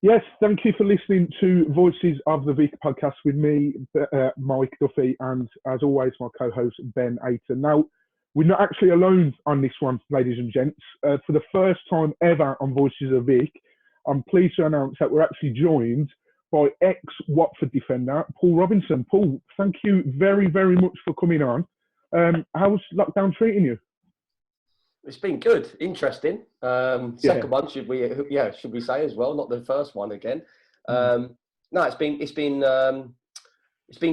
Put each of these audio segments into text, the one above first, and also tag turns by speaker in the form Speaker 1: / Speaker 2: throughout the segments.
Speaker 1: Yes, thank you for listening to Voices of the Vic podcast with me, Mike Duffy, and as always, my co-host, Ben Aiton. Now, we're not actually alone on this one, ladies and gents. For the first time ever on Voices of Vic, I'm pleased to announce that we're actually joined by ex-Watford defender, Paul Robinson. Paul, thank you very, very much for coming on. How's lockdown treating you?
Speaker 2: It's been good, interesting. Second one, should we say as well? Not the first one again. No, it's been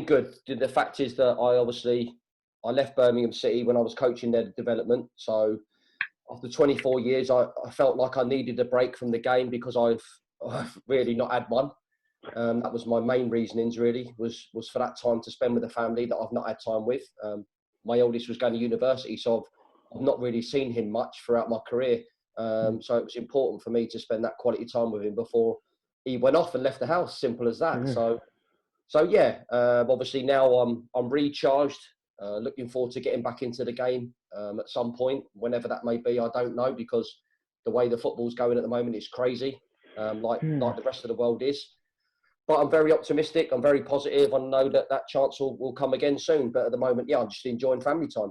Speaker 2: good. The fact is that I left Birmingham City when I was coaching their development. So after 24 years, I felt like I needed a break from the game because I've really not had one. That was my main reasonings. Really was for that time to spend with the family that I've not had time with. My oldest was going to university, so I've not really seen him much throughout my career. So it was important for me to spend that quality time with him before he went off and left the house. Simple as that. Yeah. Obviously now I'm recharged. Looking forward to getting back into the game at some point, whenever that may be. I don't know, because the way the football's going at the moment is crazy, like the rest of the world is. But I'm very optimistic. I'm very positive. I know that chance will come again soon. But at the moment, yeah, I'm just enjoying family time.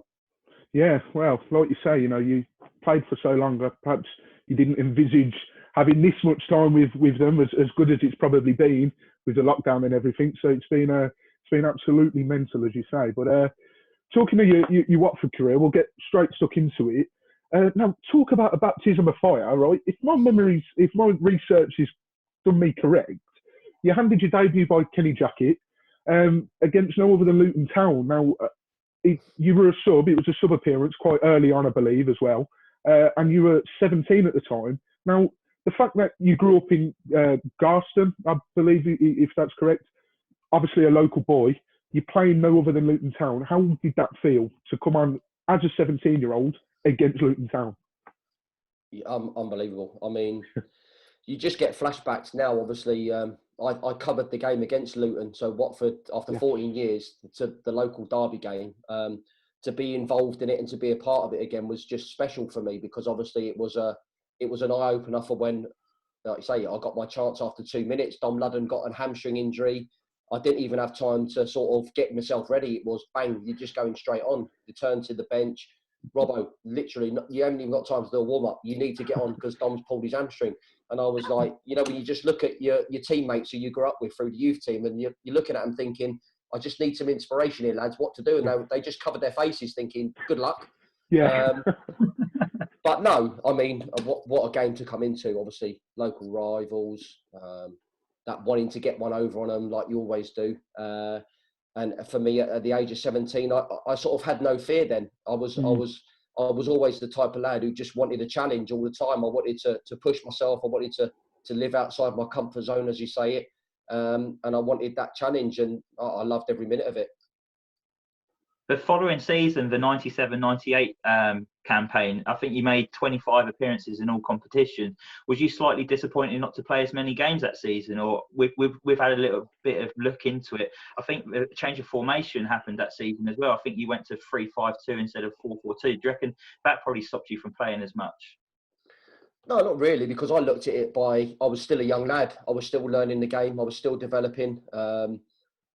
Speaker 1: Yeah, well, like you say, you played for so long that perhaps you didn't envisage having this much time with them, as good as it's probably been with the lockdown and everything. So it's been absolutely mental, as you say. But talking of your Watford career, we'll get straight stuck into it. Now, talk about a baptism of fire, right? If my research has done me correct, you handed your debut by Kenny Jackett against no other than Luton Town. Now, you were a sub. It was a sub appearance quite early on, I believe, as well. And you were 17 at the time. Now, the fact that you grew up in Garston, I believe, if that's correct, obviously a local boy, you're playing no other than Luton Town. How did that feel to come on as a 17-year-old against Luton Town?
Speaker 2: Unbelievable. I mean, you just get flashbacks now. Obviously, I covered the game against Luton, so Watford, after 14 years, to the local derby game. To be involved in it and to be a part of it again was just special for me, because obviously it was an eye opener for when, like you say, I got my chance after 2 minutes. Dom Ludden got a hamstring injury. I didn't even have time to sort of get myself ready. It was bang, you're just going straight on. You turn to the bench. Robbo, literally, you haven't even got time to do a warm-up. You need to get on because Dom's pulled his hamstring. And I was like, when you just look at your teammates who you grew up with through the youth team, and you're looking at them thinking, I just need some inspiration here, lads, what to do. And they just covered their faces thinking, good luck.
Speaker 1: Yeah.
Speaker 2: But no, I mean, what a game to come into. Obviously, local rivals, that wanting to get one over on them like you always do. And for me, at the age of 17, I sort of had no fear then. I was always the type of lad who just wanted a challenge all the time. I wanted to push myself. I wanted to live outside my comfort zone, as you say it. And I wanted that challenge, and I loved every minute of it.
Speaker 3: The following season, the 97-98 campaign, I think you made 25 appearances in all competitions. Was you slightly disappointed not to play as many games that season? Or we've had a little bit of look into it. I think a change of formation happened that season as well. I think you went to 3-5-2 instead of 4-4-2. Do you reckon that probably stopped you from playing as much?
Speaker 2: No, not really, because I looked at it I was still a young lad. I was still learning the game. I was still developing.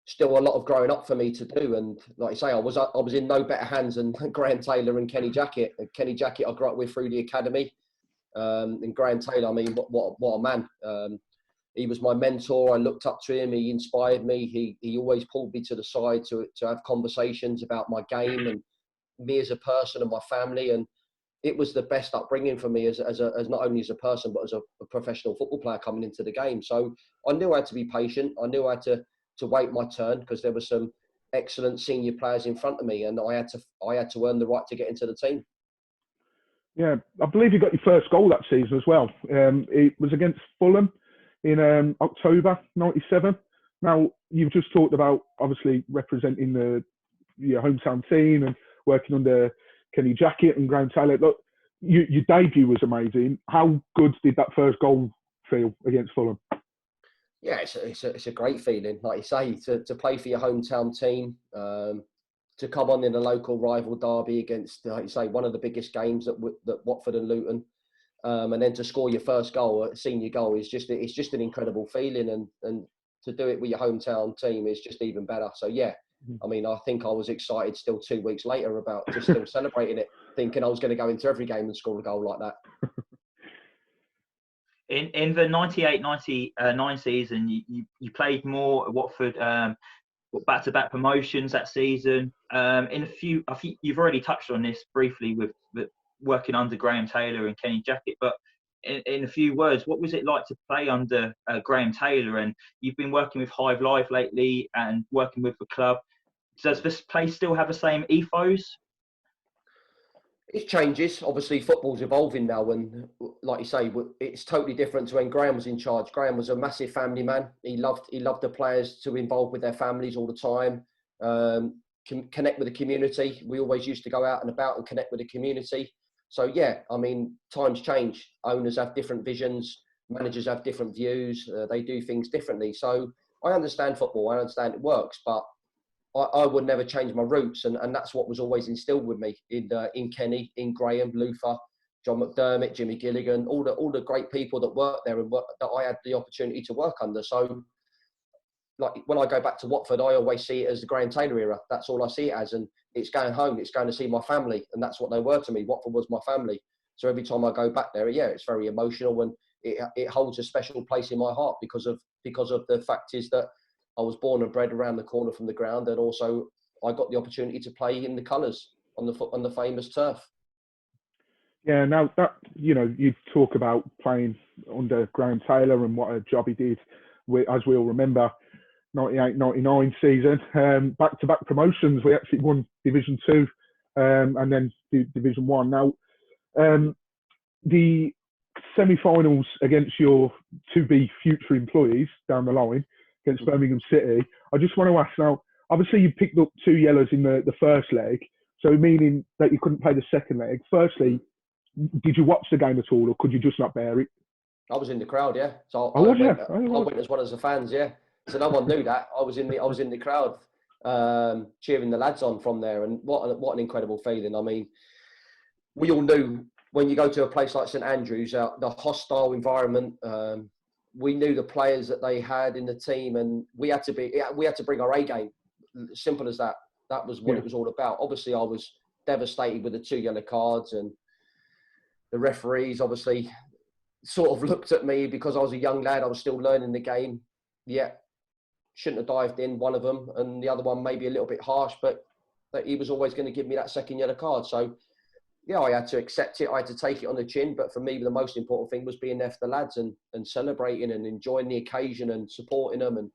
Speaker 2: Still a lot of growing up for me to do, and like I say, I was in no better hands than Graham Taylor and Kenny Jackett. And Kenny Jackett I grew up with through the academy, and Graham Taylor, I mean, what a man! He was my mentor. I looked up to him. He inspired me. He always pulled me to the side to have conversations about my game and me as a person and my family. And it was the best upbringing for me as not only as a person but as a professional football player coming into the game. So I knew I had to be patient. I knew I had to wait my turn, because there were some excellent senior players in front of me, and I had to earn the right to get into the team.
Speaker 1: Yeah, I believe you got your first goal that season as well. It was against Fulham in October '97. Now, you've just talked about obviously representing your hometown team and working under Kenny Jackett and Graham Taylor. Look, your debut was amazing. How good did that first goal feel against Fulham?
Speaker 2: Yeah, it's a great feeling, like you say, to play for your hometown team, to come on in a local rival derby against, like you say, one of the biggest games that Watford and Luton. and then to score your first goal, a senior goal, it's just an incredible feeling, and to do it with your hometown team is just even better. So yeah, I mean, I think I was excited still 2 weeks later about just still celebrating it, thinking I was going to go into every game and score a goal like that.
Speaker 3: In the 98-99 season, you played more at Watford, back-to-back promotions that season. I think you've already touched on this briefly with working under Graham Taylor and Kenny Jackett, but in a few words, what was it like to play under Graham Taylor? And you've been working with Hive Live lately and working with the club. Does this place still have the same ethos?
Speaker 2: It changes. Obviously, football's evolving now, and like you say, it's totally different to when Graham was in charge. Graham was a massive family man. He loved the players to involve with their families all the time, connect with the community. We always used to go out and about and connect with the community. So yeah, I mean, times change. Owners have different visions. Managers have different views. They do things differently. So I understand football. I understand it works, but I would never change my roots, and that's what was always instilled with me in Kenny, in Graham, Luther, John McDermott, Jimmy Gilligan, all the great people that worked there and that I had the opportunity to work under. So, like when I go back to Watford, I always see it as the Graham Taylor era. That's all I see it as, and it's going home. It's going to see my family, and that's what they were to me. Watford was my family. So every time I go back there, yeah, it's very emotional, and it holds a special place in my heart because of the fact is that I was born and bred around the corner from the ground, and also I got the opportunity to play in the colours on the famous turf.
Speaker 1: Yeah, now that you talk about playing under Graham Taylor and what a job he did. As we all remember, 98-99 season, back-to-back promotions. We actually won Division 2 and then Division 1. Now, the semi-finals against your to-be future employees down the line, against Birmingham City. I just want to ask now, obviously you picked up 2 yellows in the first leg, so meaning that you couldn't play the second leg. Firstly, did you watch the game at all, or could you just not bear it?
Speaker 2: I was in the crowd, yeah. So I went as one as the fans, yeah. So no one knew that. I was in the crowd, cheering the lads on from there, and what an incredible feeling. I mean, we all knew when you go to a place like St Andrews, the hostile environment. We knew the players that they had in the team, and we had to bring our A game. Simple as that. That was what it was all about. Obviously, I was devastated with the 2 yellow cards, and the referees obviously sort of looked at me because I was a young lad. I was still learning the game. Yeah, shouldn't have dived in, one of them, and the other one maybe a little bit harsh, but he was always going to give me that second yellow card. So yeah, I had to accept it. I had to take it on the chin. But for me, the most important thing was being there for the lads and celebrating and enjoying the occasion and supporting them. And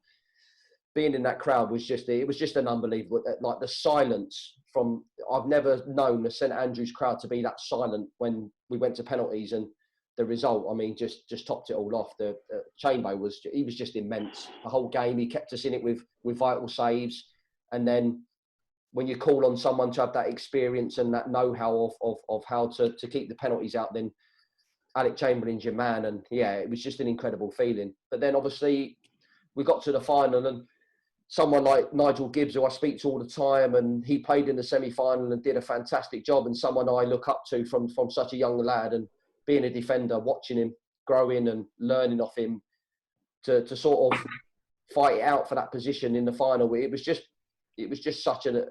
Speaker 2: being in that crowd was just an unbelievable, like the silence from, I've never known the St Andrews crowd to be that silent when we went to penalties, and the result, I mean, just topped it all off. The Chamber was just immense. The whole game, he kept us in it with vital saves. And then when you call on someone to have that experience and that know-how of how to keep the penalties out, then Alec Chamberlain's your man. And yeah, it was just an incredible feeling. But then obviously we got to the final, and someone like Nigel Gibbs, who I speak to all the time, and he played in the semi-final and did a fantastic job, and someone I look up to from such a young lad, and being a defender, watching him growing and learning off him to sort of fight it out for that position in the final. It was just such a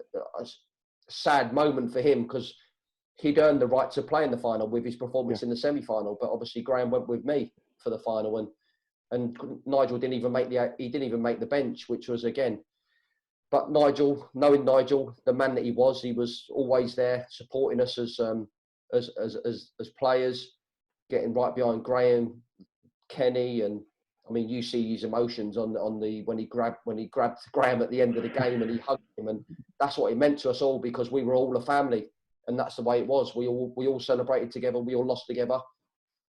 Speaker 2: sad moment for him, because he'd earned the right to play in the final with his performance in the semi-final. But obviously Graham went with me for the final, and Nigel didn't even make the bench, which was again. But Nigel, knowing Nigel, the man that he was always there supporting us as players, getting right behind Graham, Kenny, and I mean, you see his emotions when he grabbed Graham at the end of the game and he hugged him, and that's what it meant to us all, because we were all a family, and that's the way it was. We all celebrated together, we all lost together,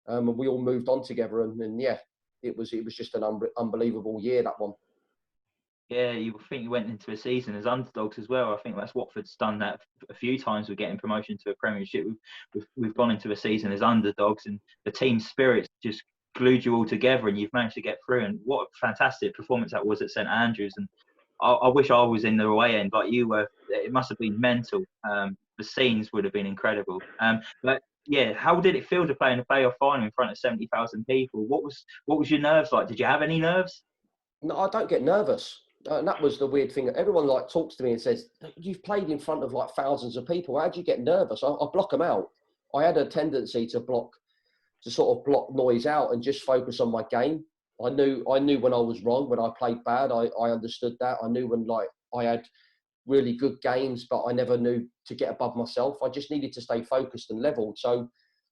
Speaker 2: and we all moved on together, and yeah, it was just an unbelievable year, that one.
Speaker 3: Yeah, you think you went into a season as underdogs as well. I think that's Watford's done that a few times with getting promotion to a Premiership. We've gone into a season as underdogs, and the team spirit just glued you all together, and you've managed to get through. And what a fantastic performance that was at St Andrews. And I wish I was in the away end like you were. It must have been mental. The scenes would have been incredible. But yeah, how did it feel to play in a playoff final in front of 70,000 people? What was your nerves like? Did you have any nerves?
Speaker 2: No, I don't get nervous. And that was the weird thing. Everyone like talks to me and says, "You've played in front of like thousands of people. How do you get nervous?" I block them out. I had a tendency to sort of block noise out and just focus on my game. I knew when I was wrong, when I played bad. I understood that. I knew when like I had really good games, but I never knew to get above myself. I just needed to stay focused and level. So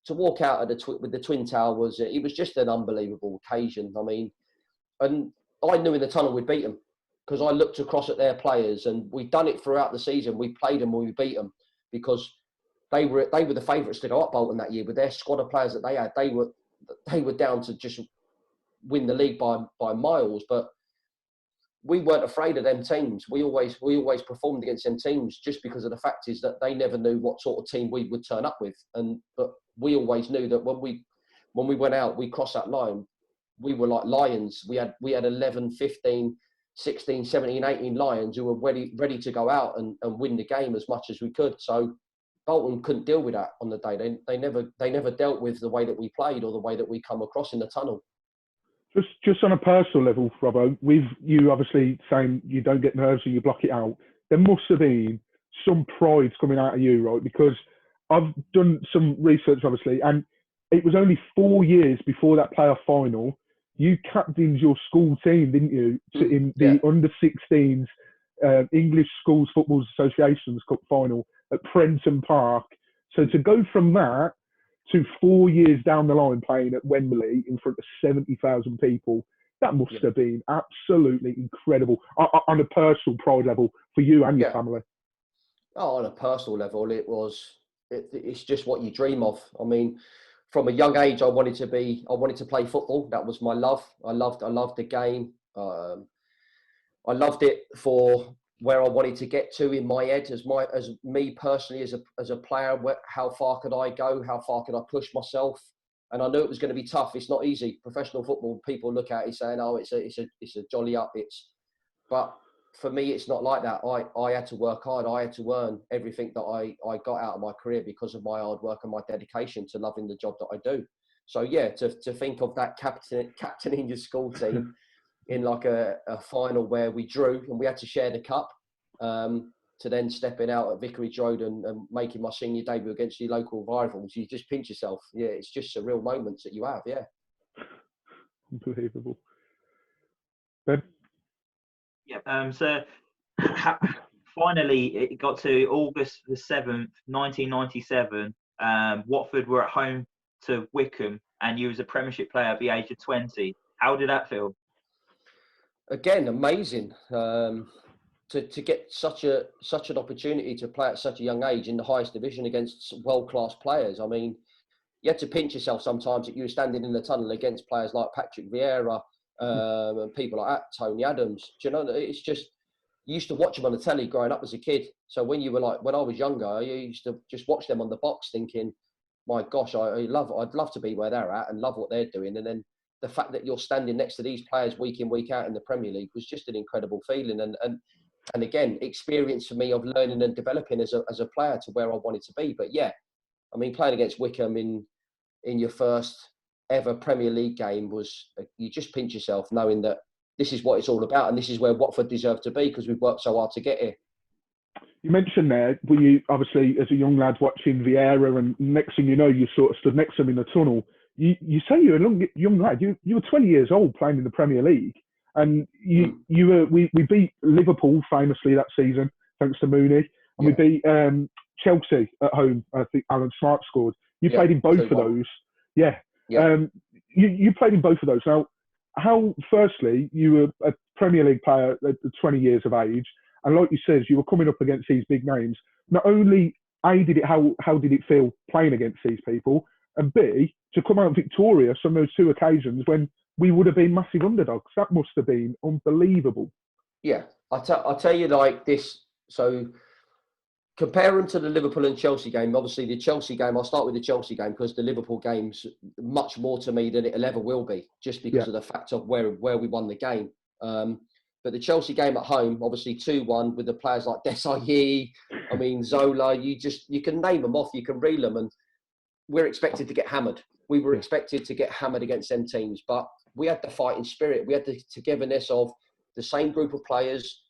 Speaker 2: to walk out of with the Twin Tower it was just an unbelievable occasion. I mean, and I knew in the tunnel we'd beat them because I looked across at their players, and we'd done it throughout the season. We played them when we beat them because they were the favourites to go up Bolton that year with their squad of players that they had. They were down to just win the league by miles, but we weren't afraid of them teams. We always performed against them teams just because of the fact is that they never knew what sort of team we would turn up with, but we always knew that when we went out, we crossed that line. We were like lions. We had 11, 15, 16, 17, 18 lions who were ready to go out and win the game as much as we could. So Bolton couldn't deal with that on the day. They never dealt with the way that we played or the way that we come across in the tunnel.
Speaker 1: Just on a personal level, Robbo, with you obviously saying you don't get nerves and you block it out, there must have been some pride coming out of you, right? Because I've done some research, obviously, and it was only 4 years before that playoff final. You captained your school team, didn't you, in the under-16s English Schools Football Association's Cup final at Prenton Park. So to go from that to 4 years down the line playing at Wembley in front of 70,000 people, that must have been absolutely incredible on a personal pride level for you and your family.
Speaker 2: Oh, on a personal level, it's just what you dream of. I mean, from a young age, I wanted to play football. That was my love. I loved the game. I loved it for where I wanted to get to in my head as me personally as a player. How far could I go? How far could I push myself? And I knew it was going to be tough. It's not easy. Professional football, people look at it saying, "Oh, it's a jolly up." But for me, it's not like that. I had to work hard. I had to earn everything that I got out of my career because of my hard work and my dedication to loving the job that I do. So yeah, to think of that captaining your school team in like a final where we drew and we had to share the cup, to then stepping out at Vicarage Road and making my senior debut against your local rivals, you just pinch yourself. Yeah, it's just surreal moments that you have. Yeah.
Speaker 1: Unbelievable. Ben?
Speaker 3: Yeah. So finally, it got to August the 7th, 1997. Watford were at home to Wycombe, and you was a Premiership player at the age of 20. How did that feel? Again,
Speaker 2: amazing. To get such an opportunity to play at such a young age in the highest division against world-class players. I mean, you had to pinch yourself sometimes that you were standing in the tunnel against players like Patrick Vieira and people like that, Tony Adams. Do you know, it's just, you used to watch them on the telly growing up as a kid. So when I was younger, I used to just watch them on the box thinking, my gosh, I'd love to be where they're at and love what they're doing. And then the fact that you're standing next to these players week in, week out in the Premier League was just an incredible feeling. And again, experience for me of learning and developing as a player to where I wanted to be. But yeah, I mean, playing against Wycombe in your first ever Premier League game you just pinch yourself knowing that this is what it's all about and this is where Watford deserve to be because we've worked so hard to get here.
Speaker 1: You mentioned there, were you obviously as a young lad watching Vieira, and next thing you know, you sort of stood next to him in the tunnel. You say you're a young lad. You were 20 years old playing in the Premier League. And we beat Liverpool famously that season, thanks to Mooney. And we beat Chelsea at home. I think Alan Smart scored. You played in both of those. Yeah. You played in both of those. Now, firstly, you were a Premier League player at 20 years of age. And like you said, you were coming up against these big names. Not only, A, how did it feel playing against these people? And B, to come out victorious on those two occasions when we would have been massive underdogs. That must have been unbelievable.
Speaker 2: Yeah, I'll tell you like this. So comparing to the Liverpool and Chelsea game, obviously the Chelsea game, I'll start with the Chelsea game because the Liverpool game's much more to me than it'll ever will be, just because of the fact of where we won the game. But the Chelsea game at home, obviously 2-1 with the players like Desailly, I mean, Zola, you can name them off, you can reel them. And we're expected to get hammered. We were expected to get hammered against them teams, but we had the fighting spirit. We had the togetherness of the same group of players,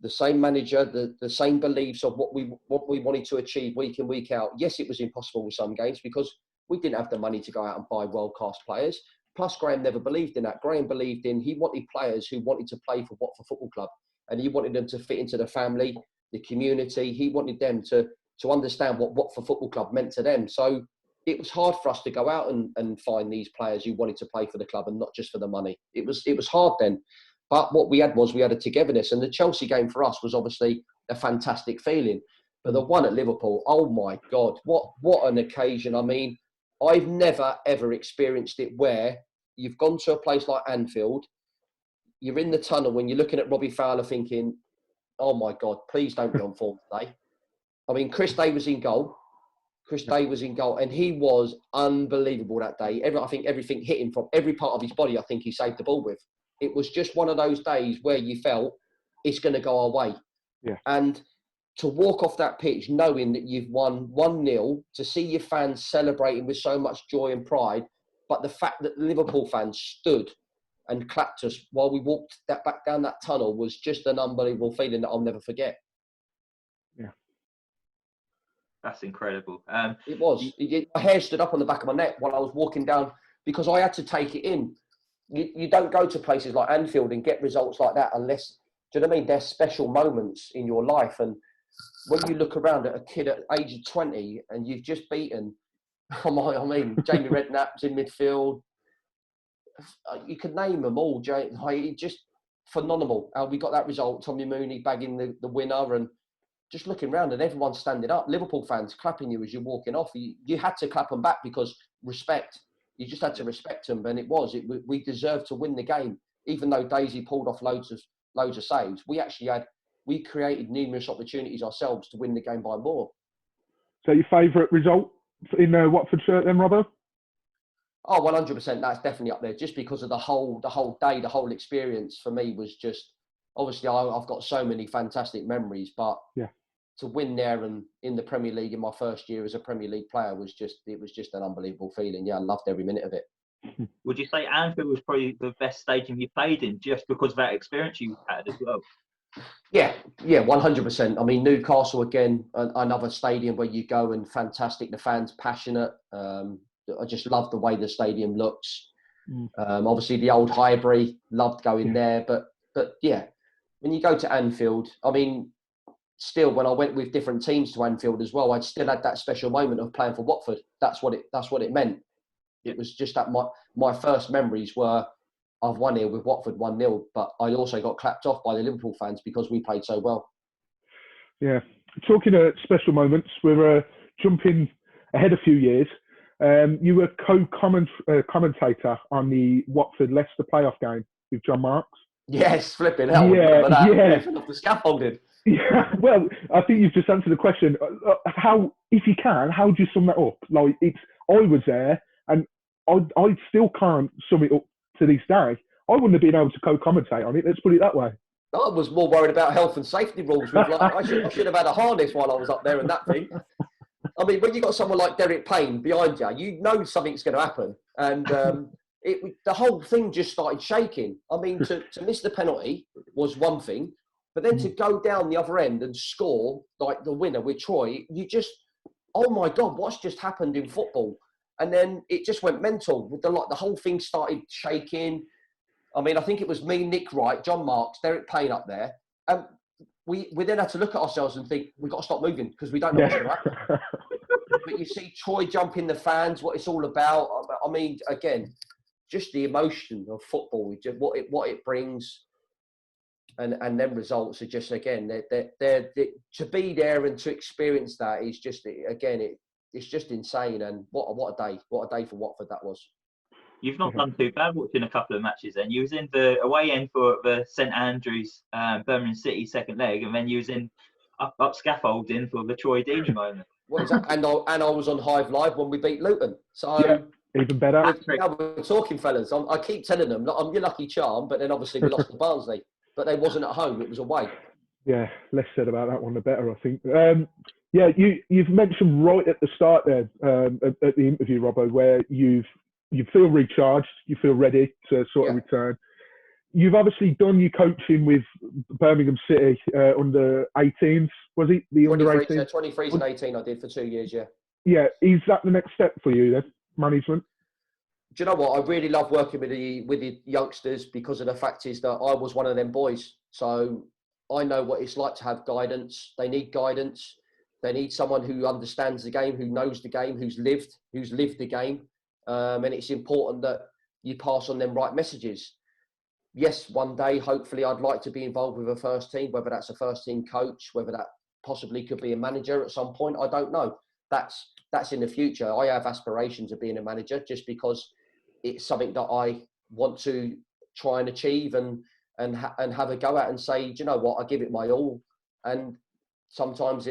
Speaker 2: the same manager, the same beliefs of what we wanted to achieve week in, week out. Yes, it was impossible with some games because we didn't have the money to go out and buy world-class players. Plus, Graham never believed in that. Graham believed in, he wanted players who wanted to play for Watford Football Club, and he wanted them to fit into the family, the community. He wanted them to understand what Watford Football Club meant to them. So it was hard for us to go out and find these players who wanted to play for the club and not just for the money. It was hard then. But what we had a togetherness. And the Chelsea game for us was obviously a fantastic feeling. But the one at Liverpool, oh my God, what an occasion. I mean, I've never, ever experienced it where you've gone to a place like Anfield, you're in the tunnel when you're looking at Robbie Fowler thinking, oh my God, please don't be on form today. I mean, Chris Day was in goal. And he was unbelievable that day. I think everything hit him from every part of his body. I think he saved the ball with. It was just one of those days where you felt it's going to go our way.
Speaker 1: Yeah.
Speaker 2: And to walk off that pitch knowing that you've won 1-0, to see your fans celebrating with so much joy and pride, but the fact that Liverpool fans stood and clapped us while we walked back down that tunnel was just an unbelievable feeling that I'll never forget.
Speaker 1: Yeah.
Speaker 3: That's incredible.
Speaker 2: It was. My hair stood up on the back of my neck while I was walking down because I had to take it in. You don't go to places like Anfield and get results like that unless, do you know what I mean? They're special moments in your life. And when you look around at a kid at age of 20 and you've just beaten, I mean, Jamie Redknapp's in midfield. You could name them all. Just phenomenal. We got that result. Tommy Mooney bagging the winner and just looking around and everyone standing up. Liverpool fans clapping you as you're walking off. You had to clap them back because respect. You just had to respect them, and we deserved to win the game. Even though Daisy pulled off loads of saves, we created numerous opportunities ourselves to win the game by more.
Speaker 1: So your favourite result in Watford shirt then, Robbo?
Speaker 2: Oh, 100%. That's definitely up there. Just because of the whole day, the whole experience for me was just. Obviously, I've got so many fantastic memories, but to win there and in the Premier League in my first year as a Premier League player was just an unbelievable feeling. Yeah, I loved every minute of it.
Speaker 3: Would you say Anfield was probably the best stadium you played in just because of that experience you had as well?
Speaker 2: Yeah, 100%. I mean, Newcastle, again, another stadium where you go and fantastic. The fans passionate. I just love the way the stadium looks. Obviously, the old Highbury, loved going there. But yeah, when you go to Anfield, I mean, still, when I went with different teams to Anfield as well, I still had that special moment of playing for Watford. That's what it meant. It was just that my first memories were I've won here with Watford 1-0, but I also got clapped off by the Liverpool fans because we played so well. Yeah.
Speaker 1: Talking of special moments, we're jumping ahead a few years. You were co-commentator on the Watford-Leicester playoff game with John Marks.
Speaker 2: Yes, flipping hell. Flipping off the scaffolding.
Speaker 1: Yeah, well, I think you've just answered the question. How, if you can, how do you sum that up? Like, I was there, and I still can't sum it up to this day. I wouldn't have been able to co-commentate on it. Let's put it that way.
Speaker 2: I was more worried about health and safety rules. I should have had a harness while I was up there and that thing. I mean, when you got someone like Derek Payne behind you, you know something's going to happen, and the whole thing just started shaking. I mean, to miss the penalty was one thing. But then to go down the other end and score like the winner with Troy, you just, oh my God, what's just happened in football? And then it just went mental. With the whole thing started shaking. I mean, I think it was me, Nick Wright, John Marks, Derek Payne up there. And we then had to look at ourselves and think, we've got to stop moving because we don't know what's going to happen. But you see Troy jump in the fans, what it's all about. I mean, again, just the emotion of football, what it brings. And then results are just, again, they're to be there and to experience that is just, again, it's just insane. And what a day for Watford that was.
Speaker 3: You've not done too bad watching a couple of matches then. You was in the away end for the St Andrews Birmingham City second leg, and then you was in up scaffolding for the Troy Deeney moment.
Speaker 2: What is that? And I was on Hive Live when we beat Luton. So
Speaker 1: even better.
Speaker 2: We're talking, fellas. I keep telling them, I'm your lucky charm, but then obviously we lost to Barnsley. But they wasn't at home, it was away.
Speaker 1: Yeah, less said about that one, the better, I think. Yeah, you've mentioned right at the start there, at the interview, Robbo, where you feel recharged, you feel ready to sort of return. You've obviously done your coaching with Birmingham City under 18s, was it? The under 18s?
Speaker 2: 23s and 18 I did for 2 years, yeah.
Speaker 1: Yeah, is that the next step for you then, management?
Speaker 2: Do you know what? I really love working with the youngsters because of the fact is that I was one of them boys. So I know what it's like to have guidance. They need guidance. They need someone who understands the game, who knows the game, who's lived the game. And it's important that you pass on them right messages. Yes, one day, hopefully, I'd like to be involved with a first team, whether that's a first team coach, whether that possibly could be a manager at some point. I don't know. That's in the future. I have aspirations of being a manager just because it's something that I want to try and achieve and have a go at and say, do you know what, I give it my all. And sometimes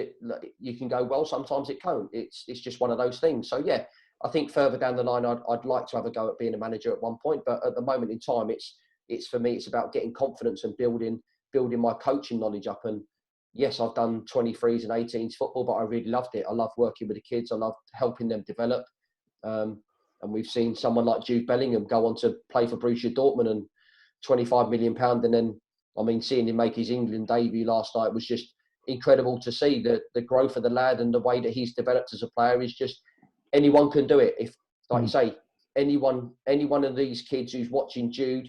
Speaker 2: you can go well, sometimes it can't. It's just one of those things. So yeah, I think further down the line, I'd like to have a go at being a manager at one point. But at the moment in time, it's for me, it's about getting confidence and building my coaching knowledge up. And yes, I've done 23s and 18s football, but I really loved it. I love working with the kids. I love helping them develop. And we've seen someone like Jude Bellingham go on to play for Borussia Dortmund and £25 million. And then, I mean, seeing him make his England debut last night was just incredible to see. The growth of the lad and the way that he's developed as a player is just, anyone can do it. If, like you say, any one of these kids who's watching Jude,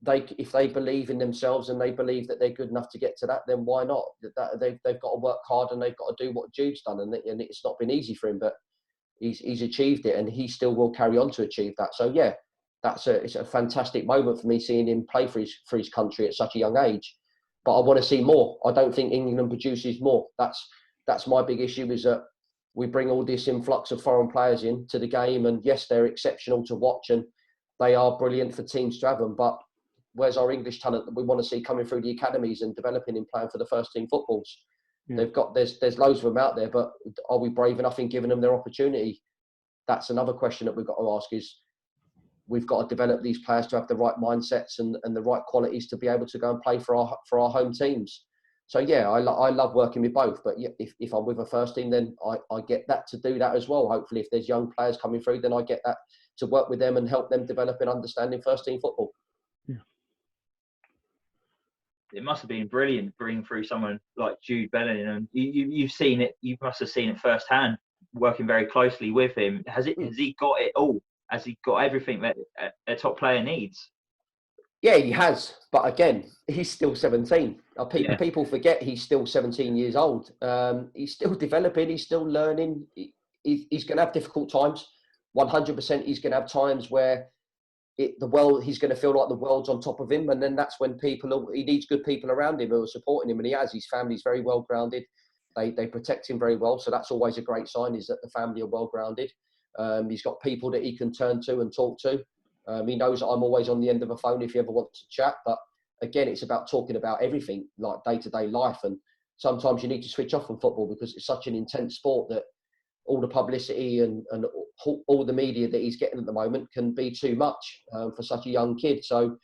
Speaker 2: if they believe in themselves and they believe that they're good enough to get to that, then why not? They've got to work hard and they've got to do what Jude's done. And it's not been easy for him, but he's achieved it and he still will carry on to achieve that. So yeah, it's a fantastic moment for me seeing him play for his country at such a young age. But I want to see more. I don't think England produces more. That's my big issue, is that we bring all this influx of foreign players into the game, and yes, they're exceptional to watch and they are brilliant for teams to have them. But where's our English talent that we want to see coming through the academies and developing and playing for the first team footballs? Yeah. There's loads of them out there, but are we brave enough in giving them their opportunity? That's another question that we've got to ask, is we've got to develop these players to have the right mindsets and the right qualities to be able to go and play for our home teams. So yeah, I love working with both, but if I'm with a first team, then I get that to do that as well. Hopefully if there's young players coming through, then I get that to work with them and help them develop and understanding first team football.
Speaker 1: Yeah.
Speaker 3: It must have been brilliant bringing through someone like Jude Bellingham. You've seen it. You must have seen it firsthand, working very closely with him. Has he got it all? Has he got everything that a top player needs?
Speaker 2: Yeah, he has. But again, he's still 17. People forget he's still 17 years old. He's still developing. He's still learning. He's going to have difficult times. 100%. He's going to have times where he's going to feel like the world's on top of him. And then that's when he needs good people around him who are supporting him. And he has. His family's very well grounded. They protect him very well. So that's always a great sign, is that the family are well grounded. He's got people that he can turn to and talk to. He knows that I'm always on the end of a phone if he ever wants to chat. But again, it's about talking about everything, like day-to-day life. And sometimes you need to switch off from football because it's such an intense sport that all the publicity and all the media that he's getting at the moment can be too much for such a young kid. So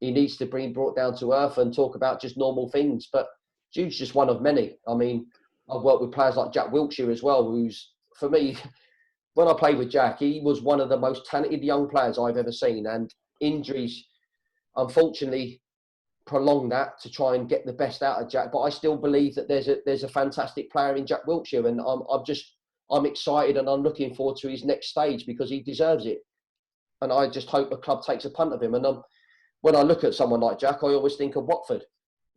Speaker 2: he needs to be brought down to earth and talk about just normal things. But Jude's just one of many. I mean, I've worked with players like Jack Wilshere as well, who's, for me, when I played with Jack, he was one of the most talented young players I've ever seen. And injuries, unfortunately, prolonged that to try and get the best out of Jack. But I still believe that there's a fantastic player in Jack Wilshere. And I'm excited and I'm looking forward to his next stage because he deserves it. And I just hope the club takes a punt of him. And when I look at someone like Jack, I always think of Watford.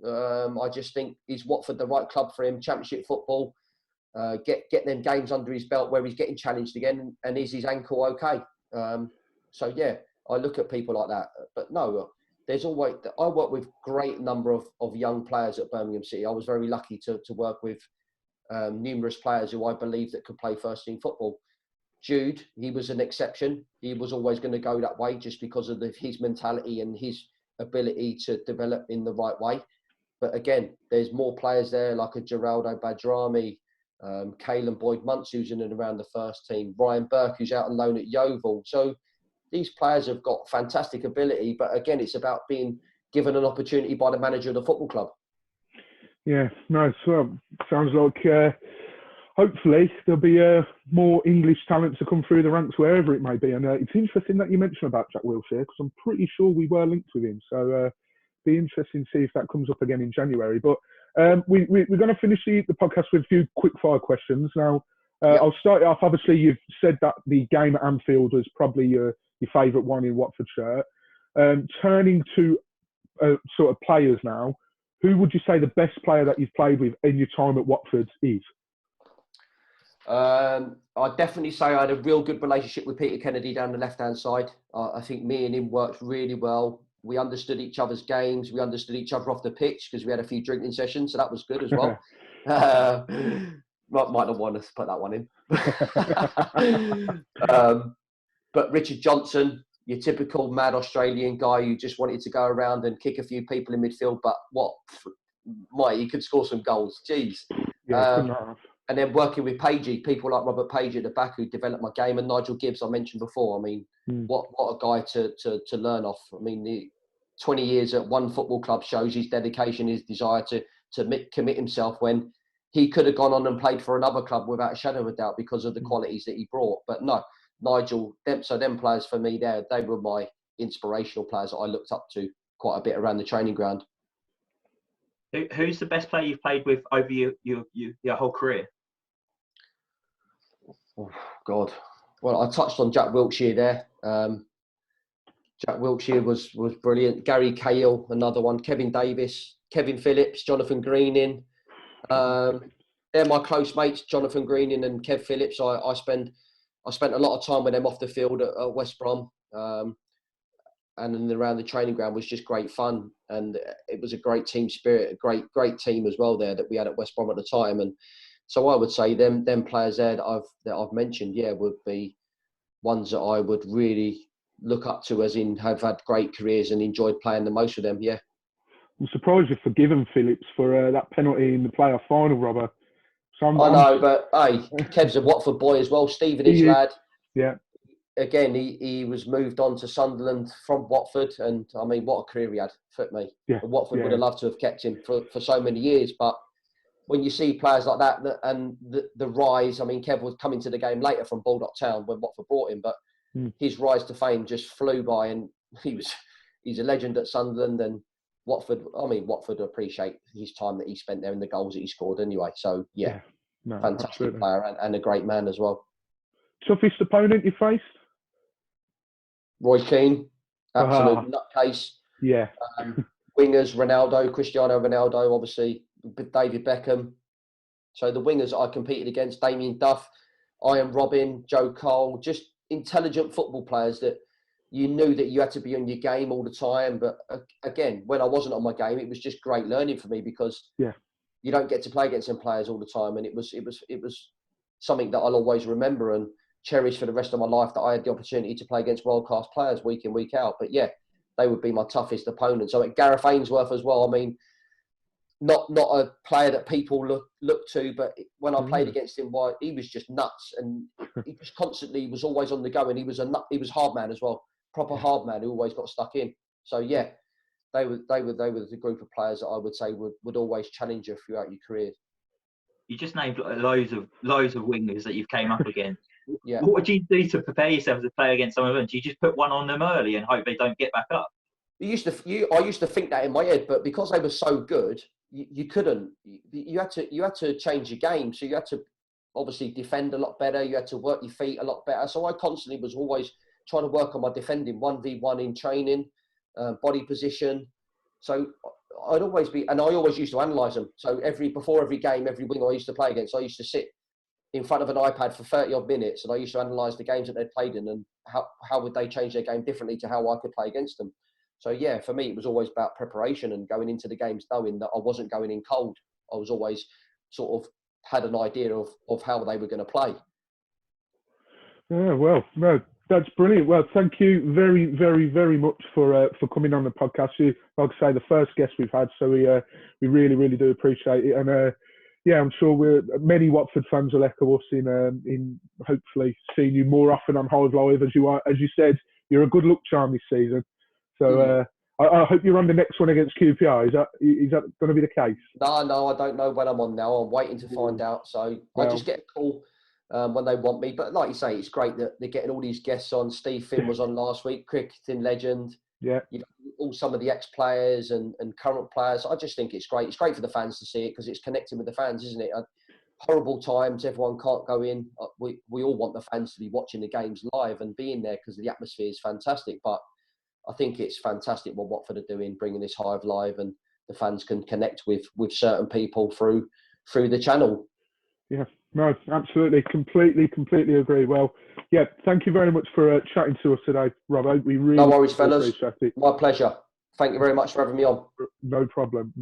Speaker 2: I just think, is Watford the right club for him? Championship football. Get them games under his belt where he's getting challenged again, and is his ankle okay? So yeah, I look at people like that. But no, I work with great number of young players at Birmingham City. I was very lucky to work with numerous players who I believe that could play first team football. Jude, he was an exception. He was always going to go that way just because of his mentality and his ability to develop in the right way. But again, there's more players there like a Geraldo Badrami, Caelan Boyd-Muntz, who's in and around the first team, Ryan Burke, who's out on loan at Yeovil. So these players have got fantastic ability, but again, it's about being given an opportunity by the manager of the football club.
Speaker 1: Yeah, nice. Well, sounds like hopefully there'll be more English talent to come through the ranks wherever it may be. And it's interesting that you mentioned about Jack Wilshere, because I'm pretty sure we were linked with him. So be interesting to see if that comes up again in January. But we're going to finish the podcast with a few quick fire questions. Now, I'll start it off. Obviously, you've said that the game at Anfield was probably your favourite one in Watfordshire. Turning to sort of players now, who would you say the best player that you've played with in your time at Watford is?
Speaker 2: I'd definitely say I had a real good relationship with Peter Kennedy down the left-hand side. I think me and him worked really well. We understood each other's games. We understood each other off the pitch because we had a few drinking sessions, so that was good as well. Might not want to put that one in. But Richard Johnson, your typical mad Australian guy who just wanted to go around and kick a few people in midfield, but he could score some goals. Jeez.
Speaker 1: Yeah,
Speaker 2: and then working with Pagey, people like Robert Page at the back who developed my game, and Nigel Gibbs I mentioned before. I mean, what a guy to learn off. I mean, the 20 years at one football club shows his dedication, his desire to commit himself when he could have gone on and played for another club without a shadow of a doubt because of the qualities that he brought. But no, Nigel, them players for me, they were my inspirational players that I looked up to quite a bit around the training ground.
Speaker 3: Who's the best player you've played with over your whole career?
Speaker 2: Oh, God. Well, I touched on Jack Wilshere there. Jack Wilshere was brilliant. Gary Cahill, another one. Kevin Davis, Kevin Phillips, Jonathan Greening. They're my close mates, Jonathan Greening and Kev Phillips. I spent a lot of time with them off the field at West Brom. And then around the training ground was just great fun. And it was a great team spirit, a great team as well there that we had at West Brom at the time. And so I would say them players there that I've mentioned, would be ones that I would really look up to, as in have had great careers and enjoyed playing the most with them. Yeah.
Speaker 1: I'm surprised you've forgiven Phillips for that penalty in the playoff final, Robert. So
Speaker 2: I know, but hey, Kev's a Watford boy as well. Stevenage lad.
Speaker 1: Yeah.
Speaker 2: Again, he was moved on to Sunderland from Watford, and I mean, what a career he had. Fit me.
Speaker 1: Yeah.
Speaker 2: Watford would have loved to have kept him for so many years, but when you see players like that and the rise, I mean, Kev was coming to the game later from Baldock Town when Watford brought him, but his rise to fame just flew by, and he's a legend at Sunderland. And Watford appreciate his time that he spent there and the goals that he scored anyway. So fantastic absolutely. Player and a great man as well.
Speaker 1: Toughest opponent you faced?
Speaker 2: Roy Keane, absolute nutcase.
Speaker 1: Yeah.
Speaker 2: Wingers, Ronaldo, Cristiano Ronaldo, obviously, David Beckham. So the wingers I competed against, Damien Duff, Ian Robin, Joe Cole, just intelligent football players that you knew that you had to be on your game all the time. But again, when I wasn't on my game, it was just great learning for me because you don't get to play against them players all the time. And it was something that I'll always remember and cherish for the rest of my life, that I had the opportunity to play against world-class players week in, week out. But they would be my toughest opponents. So Gareth Ainsworth as well, I mean, not a player that people look to, but when I played against him, he was just nuts, and he just constantly was always on the go, and he was hard man as well, proper hard man who always got stuck in. So they were the group of players that I would say would always challenge you throughout your career.
Speaker 3: You just named loads of wingers that you've came up against.
Speaker 2: Yeah.
Speaker 3: What do you do to prepare yourself to play against some of them? Do you just put one on them early and hope they don't get back up?
Speaker 2: I used to think that in my head, but because they were so good, you couldn't. You had to change your game. So you had to obviously defend a lot better. You had to work your feet a lot better. So I constantly was always trying to work on my defending, 1v1 in training, body position. So I'd always be, and I always used to analyse them. So before every game, every winger I used to play against, I used to sit in front of an iPad for 30 odd minutes, and I used to analyse the games that they'd played in and how would they change their game differently to how I could play against them. So for me, it was always about preparation and going into the games knowing that I wasn't going in cold. I was always sort of had an idea of how they were going to play.
Speaker 1: Yeah, well, no, that's brilliant. Well, thank you very, very, very much for coming on the podcast. You, like I say, the first guest we've had, so we really, really do appreciate it. And I'm sure many Watford fans will echo us in hopefully seeing you more often on Hive Live. As you said, you're a good luck charm this season. So I hope you're on the next one against QPR. Is that going to be the case?
Speaker 2: No, I don't know when I'm on now. I'm waiting to find out. So I just get a call when they want me. But like you say, it's great that they're getting all these guests on. Steve Finn was on last week, cricketing legend.
Speaker 1: Yeah.
Speaker 2: You know, all some of the ex-players and current players. I just think it's great. It's great for the fans to see it because it's connecting with the fans, isn't it? Horrible times, everyone can't go in. We all want the fans to be watching the games live and being there because the atmosphere is fantastic. But I think it's fantastic what Watford are doing, bringing this Hive live, and the fans can connect with certain people through the channel.
Speaker 1: Yeah, no, absolutely, completely agree. Well, yeah, thank you very much for chatting to us today, Robbo. We really
Speaker 2: no worries, fellas.
Speaker 1: Appreciate it.
Speaker 2: My pleasure. Thank you very much for having me on.
Speaker 1: No problem.